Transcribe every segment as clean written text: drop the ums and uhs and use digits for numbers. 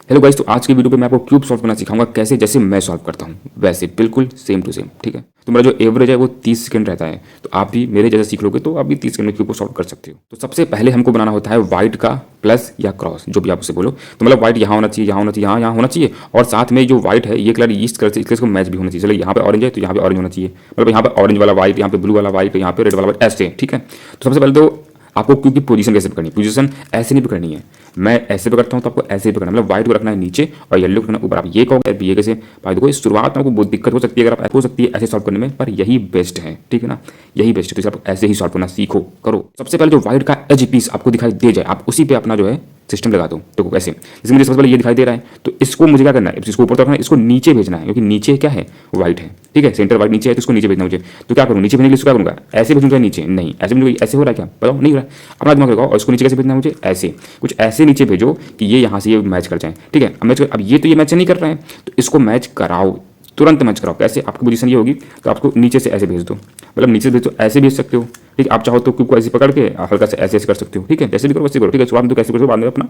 Hello guys, तो आज की वीडियो पे मैं आपको क्यूब सॉल्व करना सिखाऊंगा कैसे, जैसे मैं सॉल्व करता हूँ वैसे बिल्कुल सेम टू सेम। ठीक है, तो मेरा जो एवरेज है वो 30 सेकंड रहता है, तो आप भी मेरे जैसे सीख लोगे तो आप भी 30 सेकंड में क्यूब को सॉल्व कर सकते हो। तो सबसे पहले हमको बनाना होता है व्हाइट का प्लस या क्रॉस, जो भी आप उसे बोलो। तो मतलब व्हाइट यहाँ होना चाहिए, यहाँ होना चाहिए, यहाँ होना चाहिए, और साथ में जो व्हाइट है ये कलर इस कलर से इसको मैच भी होना चाहिए। चलो यहाँ पे ऑरेंज है तो यहाँ पे ऑरेंज होना चाहिए, मतलब यहाँ पे ऑरेंज वाला व्हाइट, यहाँ पे ब्लू वाला व्हाइट, यहाँ पे रेड वाला व्हाइट, ऐसे। ठीक है, तो सबसे पहले तो आपको क्यूब की पोजीशन कैसे पकड़नी है। पोजीशन ऐसे नहीं पकड़नी है, मैं ऐसे पकड़ता हूँ तो आपको ऐसे ही पकड़ना, मतलब व्हाइट को रखना है नीचे और येलो को रखना ऊपर। आप ये कहोगे ये कैसे भाई, देखो शुरुआत में आपको बहुत दिक्कत हो सकती है, अगर आप हो सकती है ऐसे सॉल्व करने में, पर यही बेस्ट है। ठीक है ना, यही बेस्ट है, तो आप ऐसे ही सॉल्व करना सीखो करो। सबसे पहले जो व्हाइट का एज पीस आपको दिखाई दे जाए, आप उसी पे अपना जो है सिस्टम लगा दो। देखो कैसे, जैसे मुझे सबसे पहले ये दिखाई दे रहा है तो इसको मुझे क्या करना है, इसको ऊपर रखना है, इसको नीचे भेजना है, क्योंकि नीचे क्या है, व्हाइट है। ठीक है, सेंटर व्हाइट नीचे है तो इसको नीचे भेजना मुझे। तो क्या करूँ, नीचे भेजने के लिए क्या करूँगा, ऐसे भेजूंगा नीचे, नहीं ऐसे भेजूंगा, ऐसे हो रहा है क्या बताओ, नहीं हो रहा है। अपना दिमाग लगाओ और इसको नीचे कैसे भेजना है मुझे, ऐसे कुछ ऐसे नीचे भेजो कि ये यहाँ से ये मैच कर जाए। ठीक है, अब मैच अब ये तो ये मैच नहीं कर रहे हैं तो इसको मैच कराओ, तुरंत मैच कराओ। कैसे, आपकी पोजीशन ये होगी तो आपको नीचे से ऐसे भेज दो, मतलब नीचे से भेज दो, ऐसे भेज सकते हो। ठीक है, आप चाहो तो क्यूब को ऐसे पकड़ के हल्का से ऐसे ऐसे कर सकते हो। ठीक है, जैसे भी करो वैसे करो। ठीक है, शुरुआत में तो कैसे करो, बाद में अपना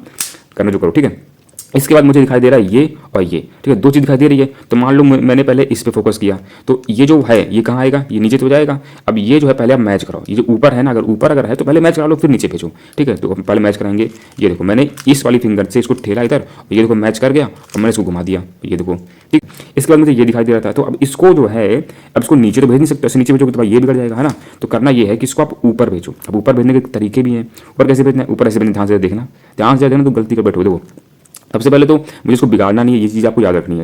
करना जो करो। ठीक है, इसके बाद मुझे दिखाई दे रहा है ये और ये। ठीक है, दो चीज़ दिखाई दे रही है, तो मान लो मैंने पहले इस पे फोकस किया तो ये जो है ये कहाँ आएगा, ये नीचे तो जाएगा। अब ये जो है पहले आप मैच कराओ, ये जो ऊपर है ना, अगर ऊपर अगर है तो पहले मैच करा लो फिर नीचे भेजो। ठीक है, तो पहले मैच कराएंगे। ये देखो मैंने इस वाली फिंगर से इसको ठेला इधर, और ये देखो मैच कर गया और मैंने इसको घुमा दिया, ये देखो। ठीक, इसके बाद मुझे ये दिखाई दे रहा था, तो अब इसको जो है, अब इसको नीचे तो भेज नहीं सकते, ऐसे नीचे भेजोगे तो भाई ये बिगड़ जाएगा, है ना। तो करना ये है कि इसको आप ऊपर भेजो। अब ऊपर भेजने के तरीके भी हैं, ऊपर कैसे भेजना है, ऊपर ऐसे भेजना, ध्यान से देखना, ध्यान से देखना तो गलती कर बैठो। देखो सबसे पहले तो मुझे इसको बिगाड़ना नहीं है, ये चीज़ आपको याद रखनी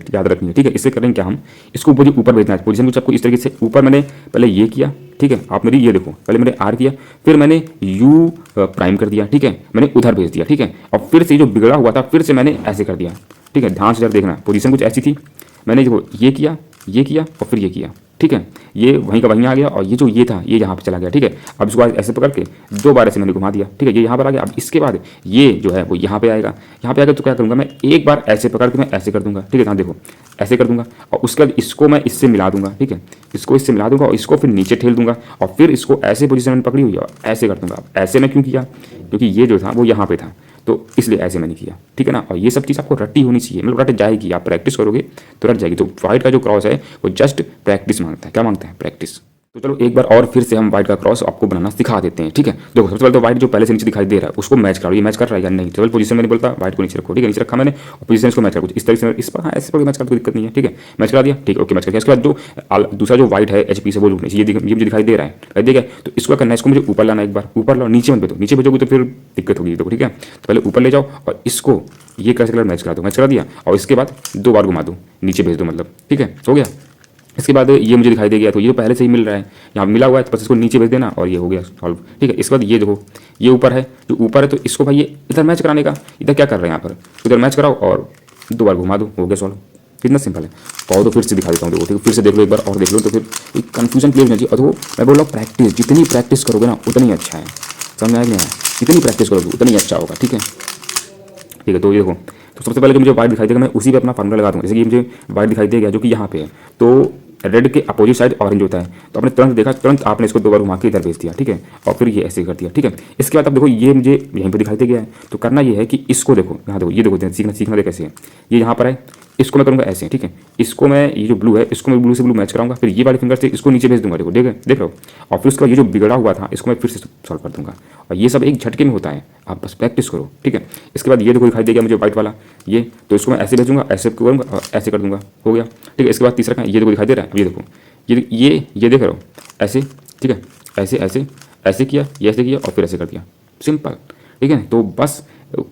है। ठीक है, इससे करेंगे क्या, हम इसको ऊपर भेजना है। पोजीशन कुछ आपको इस तरीके से, ऊपर मैंने पहले ये किया। ठीक है, आप मेरी ये देखो, पहले मैंने आर किया, फिर मैंने यू प्राइम कर दिया। ठीक है, मैंने उधर भेज दिया। ठीक है, और फिर से जो बिगड़ा हुआ था फिर से मैंने ऐसे कर दिया। ठीक है, ध्यान से जरा देखना, पोजीशन कुछ ऐसी थी, मैंने देखो ये किया और फिर ये किया। ठीक है, ये वहीं का वहीं आ गया और ये जो ये था ये यहाँ पे चला गया। ठीक है, अब इसको ऐसे पकड़ के दो बार ऐसे मैंने घुमा दिया। ठीक है, ये यहाँ पर आ गया। अब इसके बाद ये जो है वो यहाँ पे आएगा, तो क्या करूँगा मैं, एक बार ऐसे पकड़ के मैं ऐसे कर दूंगा। ठीक है, हाँ देखो ऐसे कर दूंगा, और उसके बाद इसको मैं इससे मिला दूंगा। ठीक है, इसको इससे मिला दूंगा और इसको फिर नीचे ठेल दूंगा, और फिर इसको ऐसे पोजीशन में पकड़ी हुई है और ऐसे कर दूंगा। ऐसे मैं क्यों किया, क्योंकि ये जो था वो यहाँ पे था, तो इसलिए ऐसे मैंने किया। ठीक है ना, और ये सब चीज़ आपको रट्टी होनी चाहिए, मतलब रट जाएगी, आप प्रैक्टिस करोगे तो रट जाएगी। तो व्हाइट का जो क्रॉस है वो जस्ट प्रैक्टिस मांगता है, क्या मांगता है, प्रैक्टिस। तो चलो एक बार और फिर से हम व्हाइट का क्रॉस आपको बनाना सिखा देते हैं। ठीक है, देखो सबसे पहले तो व्हाइट जो पहले से नीचे दिखाई दे रहा है उसको मैच करो, ये मैच कर रहा है या नहीं। तो पोजीशन मैंने बोलता व्हाइट को नीचे रखो। ठीक है, नीचे रखा मैंने, पोजीशन इसको मैच करो कुछ इस तरीके से, इस पर हाँ ऐसे पर मैच कर, कोई दिक्कत नहीं है। ठीक है, मैच करा दिया। ठीक है, ओके मैच कर दिया। इसके बाद जो दूसरा जो व्हाइट है एचपी से वो ये मुझे दिखाई दे रहा है, देखिए। तो इसको करना है, इसको मुझे ऊपर लाना, एक बार ऊपर लाओ, नीचे मत भेजो, नीचे भेजोगे तो फिर दिक्कत होगी। देखो ठीक है, तो पहले ऊपर ले जाओ और इसको ये कैसे कलर मैच करा दो, मैच करा दिया, और इसके बाद दो बार घुमा दो, नीचे भेज दो, मतलब ठीक है, हो गया। इसके बाद ये मुझे दिखाई दे गया, तो ये पहले से ही मिल रहा है, यहाँ मिला हुआ है, तो बस इसको नीचे भेज देना और ये हो गया सॉल्व। ठीक है, इसके बाद ये देखो ये ऊपर है, जो ऊपर है तो इसको भाई ये इधर मैच कराने का, इधर क्या कर रहे हैं यहाँ पर, इधर मैच कराओ और दो बार घुमा दो, हो गया सॉल्व। कितना सिंपल है, कहो तो फिर से दिखा देता हूँ। देखो फिर से देख लो, एक बार और देख लो, तो फिर एक कन्फ्यूजन क्लियर होना चाहिए। और वो मैं बोल रहा हूँ प्रैक्टिस, जितनी प्रैक्टिस करोगे ना उतनी अच्छा है, समझ में आया कि नहीं, जितनी प्रैक्टिस करोगे उतनी अच्छा होगा। ठीक है, ठीक है, तो ये देखो, तो सबसे पहले जो मुझे व्हाइट दिखाई देगा मैं उसी पे अपना फार्मूला लगा दूँगा। जैसे कि मुझे व्हाइट दिखाई दे गया जो कि यहाँ पे है, तो रेड के अपोजिट साइड ऑरेंज होता है, तो आपने तुरंत देखा, तुरंत आपने इसको दो बार घुमा के इधर भेज दिया। ठीक है, और फिर ये ऐसे कर दिया। ठीक है, इसके बाद अब देखो ये मुझे यहीं पे दिखाई दे गया है, तो करना ये है कि इसको देखो, यहाँ देखो, ये देखो सीखना देखो कैसे है, ये यहाँ पर है, इसको मैं करूँगा ऐसे। ठीक है, इसको मैं ये जो ब्लू है इसको मैं ब्लू से ब्लू मैच कराऊंगा, फिर ये वाली फिंगर से इसको नीचे भेज दूंगा। देखो देख रहे हो, और फिर उसका ये जो बिगड़ा हुआ था इसको मैं फिर से सॉल्व कर दूंगा, और ये सब एक झटके में होता है, आप बस प्रैक्टिस करो। ठीक है, इसके बाद ये देखो दिखाई देगा मुझे व्हाइट वाला ये, तो इसको मैं ऐसे भेजूंगा, ऐसे करूँगा और ऐसे कर दूंगा, हो गया। ठीक है, इसके बाद तीसरा ये देखो दिखाई दे रहा है, ये देखो ये देख रहे हो ऐसे। ठीक है, ऐसे ऐसे ऐसे किया, ये ऐसे किया और फिर ऐसे कर दिया, सिंपल। ठीक है, तो बस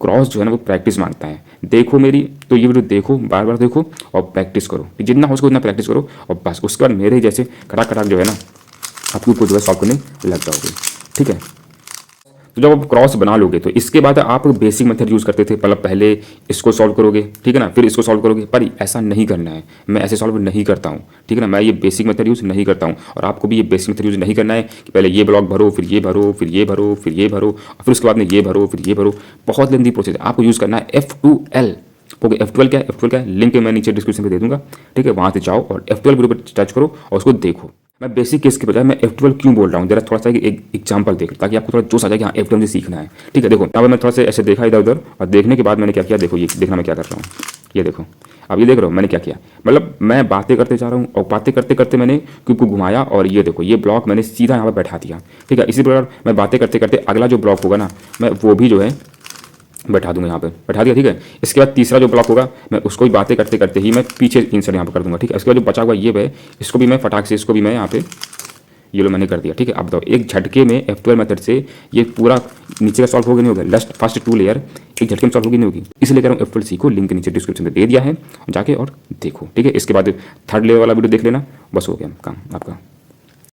क्रॉस जो है ना वो प्रैक्टिस मांगता है। देखो मेरी तो ये वीडियो देखो, बार बार देखो और प्रैक्टिस करो, जितना हो सके उतना प्रैक्टिस करो, और बस उसके बाद मेरे जैसे खटाक खटाक जो है ना आपके ऊपर जो है सॉल्व करने लग जाओगे। ठीक है, तो जब आप क्रॉस बना लोगे तो इसके बाद आप बेसिक मेथड यूज़ करते थे, मतलब पहले इसको सॉल्व करोगे, ठीक है ना, फिर इसको सॉल्व करोगे, पर ऐसा नहीं करना है, मैं ऐसे सॉल्व नहीं करता हूँ। ठीक है ना, मैं ये बेसिक मेथड यूज़ नहीं करता हूँ, और आपको भी ये बेसिक मेथड यूज़ नहीं करना है कि पहले ये ब्लॉक भरो, फिर ये भरो, फिर ये भरो, फिर ये भरो, और फिर उसके बाद में ये भरो, फिर ये भरो, बहुत लेंथी प्रोसेस है। आपको यूज़ करना है F2L। ओके, F12 क्या है, F12 क्या है, लिंक मैं नीचे डिस्क्रिप्शन में दे दूंगा। ठीक है, वहाँ से जाओ और F12 ग्रुप पर टच करो और उसको देखो। मैं बेसिक केस के बजाय मैं F12 क्यों बोल रहा हूँ, जरा थोड़ा सा एक एग्जांपल देख, ताकि आपको थोड़ा जोश आ जाए कि हाँ F12 से सीखना है। ठीक है, देखो यहाँ पर मैं थोड़ा सा ऐसे देखा इधर उधर, और देखने के बाद मैंने क्या किया, देखो ये देखना मैं क्या कर रहा हूँ। ये देखो, अब ये देख रहे हो मैंने क्या किया, मतलब मैं बातें करते जा रहा हूँ और बातें करते करते मैंने क्यूब को घुमाया और ये देखो ये ब्लॉक मैंने सीधा यहाँ पर बैठा दिया। ठीक है, इसी प्रकार मैं बातें करते करते अगला जो ब्लॉक होगा ना मैं वो भी जो है बैठा दूंगा, यहाँ पे बैठा दिया। ठीक है, इसके बाद तीसरा जो ब्लॉक होगा मैं उसको भी बातें करते करते ही मैं पीछे इंसर्ट यहाँ पर कर दूंगा। ठीक है, इसके बाद जो बचा हुआ ये है इसको भी मैं फटाक से इसको भी मैं यहाँ पे ये लो मैंने कर दिया। ठीक है, अब बताओ एक झटके में F12 मेथड से ये पूरा नीचे का सॉल्व होगा नहीं होगा, लास्ट फर्स्ट 2 लेयर एक झटके में सॉल्व होगी नहीं होगी, इसलिए कह रहा हूँ F12 सीखो, लिंक नीचे डिस्क्रिप्शन में दे दिया है, जाके और देखो। ठीक है, इसके बाद थर्ड लेयर वाला वीडियो देख लेना, बस हो गया काम आपका।